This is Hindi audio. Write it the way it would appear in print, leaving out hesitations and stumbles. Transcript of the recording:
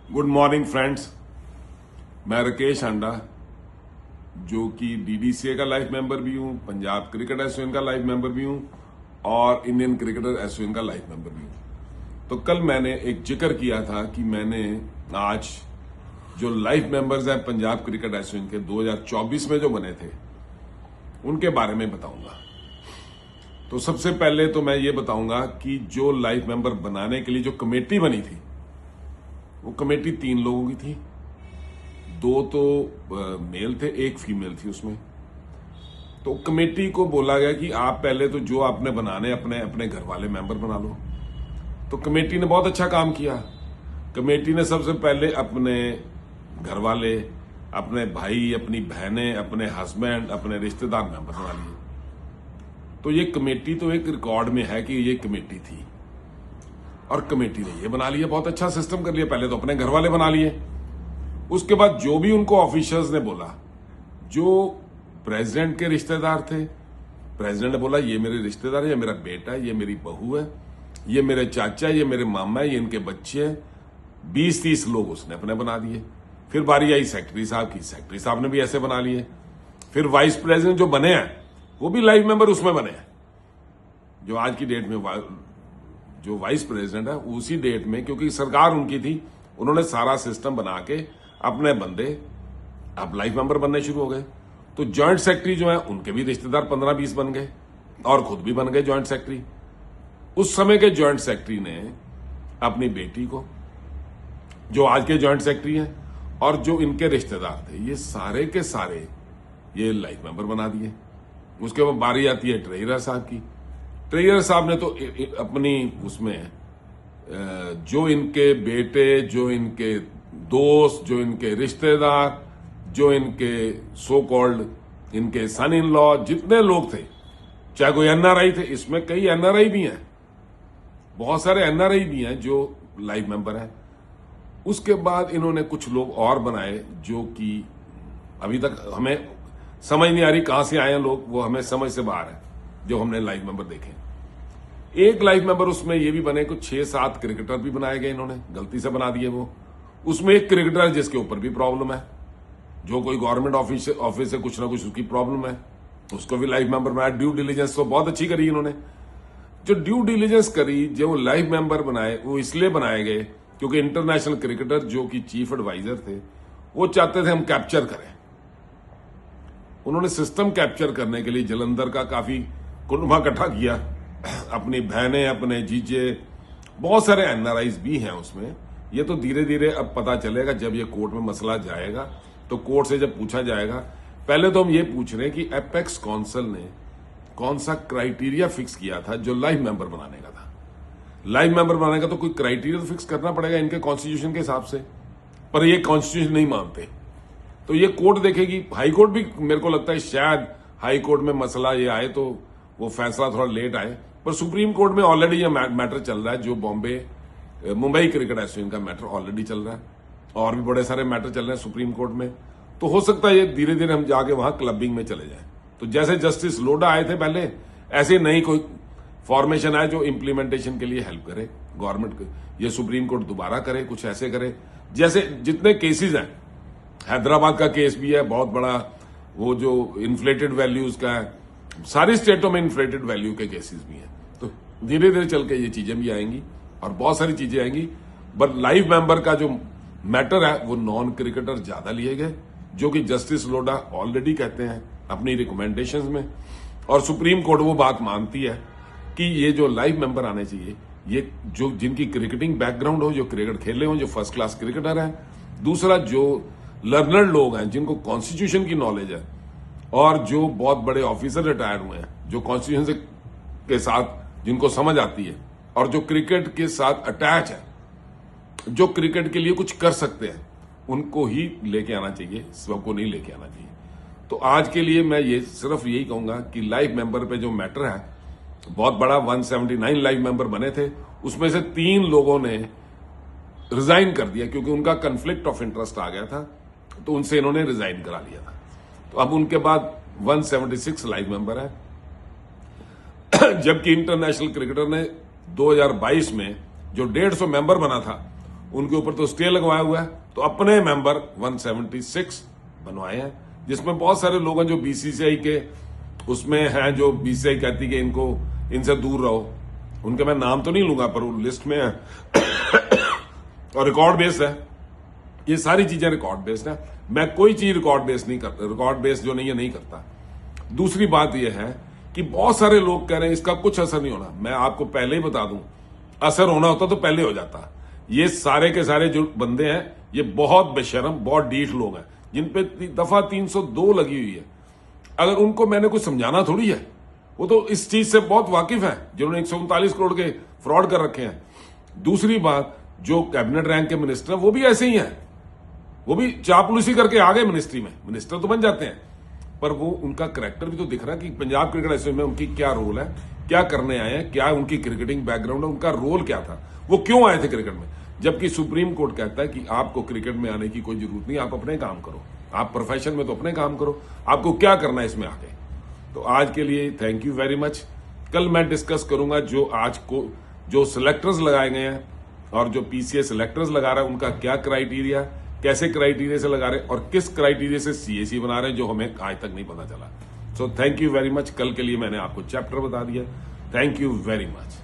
Good morning friends. मैं राकेश हांडा, जो कि डीडीसीए का लाइफ मेंबर भी हूं, पंजाब क्रिकेट एसोसिएशन का लाइफ मेंबर भी हूं और इंडियन क्रिकेटर एसोसिएशन का लाइफ मेंबर भी हूं। तो कल मैंने एक जिक्र किया था कि मैंने आज जो लाइफ मेंबर्स हैं पंजाब क्रिकेट एसोसिएशन के 2024 में जो बने थे उनके बारे में बताऊंगा। तो सबसे पहले तो मैं ये बताऊंगा कि जो लाइफ मेंबर बनाने के लिए जो कमेटी बनी थी वो कमेटी 3 लोगों की थी। 2 तो मेल थे, 1 फीमेल थी उसमें। तो कमेटी को बोला गया कि आप पहले तो जो आपने बनाने अपने अपने घर वाले मेंबर बना लो। तो कमेटी ने बहुत अच्छा काम किया। कमेटी ने सबसे पहले अपने घर वाले, अपने भाई, अपनी बहनें, अपने हस्बैंड, अपने रिश्तेदार मेंबर बना लिए। तो ये कमेटी तो एक रिकॉर्ड में है कि ये कमेटी थी और कमेटी ने ये बना लिया, बहुत अच्छा सिस्टम कर लिया। पहले तो अपने घर वाले बना लिए, उसके बाद जो भी उनको ऑफिशियल्स ने बोला, जो प्रेसिडेंट के रिश्तेदार थे, प्रेसिडेंट ने बोला ये मेरे रिश्तेदार है, ये मेरा बेटा है, ये मेरी बहू है, ये मेरे चाचा है, ये मेरे मामा है, ये इनके बच्चे हैं। 20-30 लोग उसने अपने बना दिए। फिर बारी आई सेक्रेटरी साहब की, सेक्रेटरी साहब ने भी ऐसे बना लिए। फिर वाइस प्रेसिडेंट जो बने हैं वो भी लाइफ मेंबर उसमें बने हैं। जो आज की डेट में जो वाइस प्रेसिडेंट है उसी डेट में, क्योंकि सरकार उनकी थी, उन्होंने सारा सिस्टम बना के अपने बंदे अब लाइफ मेंबर बनने शुरू हो गए। तो जॉइंट सेक्रेटरी जो है उनके भी रिश्तेदार 15-20 बन गए और खुद भी बन गए जॉइंट सेक्रेटरी। उस समय के जॉइंट सेक्रेटरी ने अपनी बेटी को, जो आज के जॉइंट सेक्रेटरी हैं, और जो इनके रिश्तेदार थे, ये सारे के सारे ये लाइफ मेंबर बना दिए। उसके बाद बारी आती है ट्रेजरर साहब की। ट्रेजरर साहब ने तो अपनी उसमें जो इनके बेटे, जो इनके दोस्त, जो इनके रिश्तेदार, जो इनके सो कॉल्ड इनके सन इन लॉ, जितने लोग थे, चाहे कोई एनआरआई थे, इसमें कई एनआरआई भी हैं, बहुत सारे एनआरआई भी हैं जो लाइफ मेंबर हैं। उसके बाद इन्होंने कुछ लोग और बनाए जो कि अभी तक हमें समझ नहीं आ रही कहां से आए हैं लोग, वो हमें समझ से बाहर है जो हमने लाइफ मेंबर देखे। एक लाइफ मेंबर उसमें ये भी बने, कुछ 6-7 क्रिकेटर भी बनाए गए, इन्होंने गलती से बना दिए वो। उसमें एक क्रिकेटर जिसके ऊपर भी प्रॉब्लम है, जो कोई गवर्नमेंट ऑफिस से कुछ ना कुछ उसकी प्रॉब्लम है, उसको भी लाइफ मेंबर बनाया। ड्यू डिलीजेंस तो बहुत अच्छी करी इन्होंने। जो ड्यू डिलीजेंस करी, जो लाइफ मेंबर बनाए, वो इसलिए बनाए गए क्योंकि इंटरनेशनल क्रिकेटर जो कि चीफ एडवाइजर थे, वो चाहते थे हम कैप्चर करें। उन्होंने सिस्टम कैप्चर करने के लिए जलंधर का काफी कुनबा इकट्ठा किया, अपनी बहनें, अपने जीजे, बहुत सारे एनआरआईज भी हैं उसमें। ये तो धीरे धीरे अब पता चलेगा, जब ये कोर्ट में मसला जाएगा तो कोर्ट से जब पूछा जाएगा। पहले तो हम ये पूछ रहे हैं कि एपेक्स काउंसिल ने कौन सा क्राइटेरिया फिक्स किया था जो लाइफ मेंबर बनाने का था। लाइफ मेंबर बनाने का तो कोई क्राइटेरिया तो फिक्स करना पड़ेगा इनके कॉन्स्टिट्यूशन के हिसाब से, पर ये कॉन्स्टिट्यूशन नहीं मानते। तो ये कोर्ट देखेगी। हाई कोर्ट भी, मेरे को लगता है शायद हाई कोर्ट में मसला ये आए तो वो फैसला थोड़ा लेट आए, पर सुप्रीम कोर्ट में ऑलरेडी ये मैटर चल रहा है। जो मुंबई क्रिकेट एसोसिएशन का मैटर ऑलरेडी चल रहा है, और भी बड़े सारे मैटर चल रहे हैं सुप्रीम कोर्ट में। तो हो सकता है ये धीरे धीरे हम जाके वहां क्लबिंग में चले जाएं। तो जैसे जस्टिस लोढ़ा आए थे पहले, ऐसे नहीं कोई फॉर्मेशन आए जो इम्प्लीमेंटेशन के लिए हेल्प करे गवर्नमेंट को। ये सुप्रीम कोर्ट दोबारा करे, कुछ ऐसे करे जैसे जितने केसेज हैं। हैदराबाद का केस भी है बहुत बड़ा, वो जो इन्फ्लेटेड वैल्यूज का है, सारी स्टेटों में इन्फ्लेटेड वैल्यू के केसेस भी हैं। तो धीरे धीरे चल के ये चीजें भी आएंगी और बहुत सारी चीजें आएंगी। बट लाइफ मेंबर का जो मैटर है वो नॉन क्रिकेटर ज्यादा लिए गए, जो कि जस्टिस लोढ़ा ऑलरेडी कहते हैं अपनी रिकमेंडेशंस में, और सुप्रीम कोर्ट वो बात मानती है कि ये जो लाइफ मेंबर आने चाहिए, ये जो जिनकी क्रिकेटिंग बैकग्राउंड हो, जो क्रिकेट खेले हो, जो फर्स्ट क्लास क्रिकेटर है। दूसरा, जो लर्नर्ड लोग हैं, जिनको कॉन्स्टिट्यूशन की नॉलेज है, और जो बहुत बड़े ऑफिसर रिटायर हुए हैं, जो कॉन्स्टिट्यूशन के साथ जिनको समझ आती है, और जो क्रिकेट के साथ अटैच है, जो क्रिकेट के लिए कुछ कर सकते हैं, उनको ही लेके आना चाहिए, सबको नहीं लेके आना चाहिए। तो आज के लिए मैं ये सिर्फ यही कहूंगा कि लाइफ मेंबर पे जो मैटर है बहुत बड़ा, 179 लाइफ मेंबर बने थे, उसमें से 3 लोगों ने रिजाइन कर दिया क्योंकि उनका कन्फ्लिक्ट ऑफ इंटरेस्ट आ गया था, तो उनसे इन्होंने रिजाइन करा लिया था। तो अब उनके बाद 176 लाइफ मेंबर है। जबकि इंटरनेशनल क्रिकेटर ने 2022 में जो 150 मेंबर बना था, उनके ऊपर तो स्टे लगवाया हुआ है, तो अपने मेंबर 176 बनवाए हैं, जिसमें बहुत सारे लोग हैं जो बीसीसीआई के उसमें हैं, जो बीसीसीआई कहती है कि इनसे दूर रहो। उनके मैं नाम तो नहीं लूंगा, पर वो लिस्ट में है और रिकॉर्ड बेस्ड है। ये सारी चीजें रिकॉर्ड बेस्ड है। मैं कोई चीज रिकॉर्ड बेस्ड नहीं करता, रिकॉर्ड बेस्ड जो नहीं है नहीं करता। दूसरी बात यह है कि बहुत सारे लोग कह रहे हैं इसका कुछ असर नहीं होना। मैं आपको पहले ही बता दूं, असर होना होता तो पहले हो जाता। ये सारे के सारे जो बंदे हैं ये बहुत बेशरम, बहुत डीठ लोग हैं, जिन पे दफा 302 लगी हुई है। अगर उनको मैंने कुछ समझाना थोड़ी है, वो तो इस चीज से बहुत वाकिफ है, जिन्होंने 139 करोड़ के फ्रॉड कर रखे हैं। दूसरी बात, जो कैबिनेट रैंक के मिनिस्टर वो भी ऐसे ही हैं, वो भी चापलूसी करके आ गए मिनिस्ट्री में, मिनिस्टर तो बन जाते हैं, पर वो उनका करैक्टर भी तो दिख रहा है कि पंजाब क्रिकेट एसोसिएशन में उनकी क्या रोल है, क्या करने आए हैं, क्या उनकी क्रिकेटिंग बैकग्राउंड है, उनका रोल क्या था, वो क्यों आए थे क्रिकेट में। जबकि सुप्रीम कोर्ट कहता है कि आपको क्रिकेट में आने की कोई जरूरत नहीं, आप अपने काम करो, आप प्रोफेशन में तो अपने काम करो, आपको क्या करना है इसमें आगे। तो आज के लिए थैंक यू वेरी मच। कल मैं डिस्कस करूंगा जो आज को जो सिलेक्टर्स लगाए गए हैं और जो पीसीए सिलेक्टर्स लगा रहा है उनका क्या क्राइटेरिया, कैसे क्राइटेरिया से लगा रहे हैं और किस क्राइटेरिया से सीएसी बना रहे हैं, जो हमें आज तक नहीं पता चला। So thank you very much. कल के लिए मैंने आपको चैप्टर बता दिया। Thank you very much.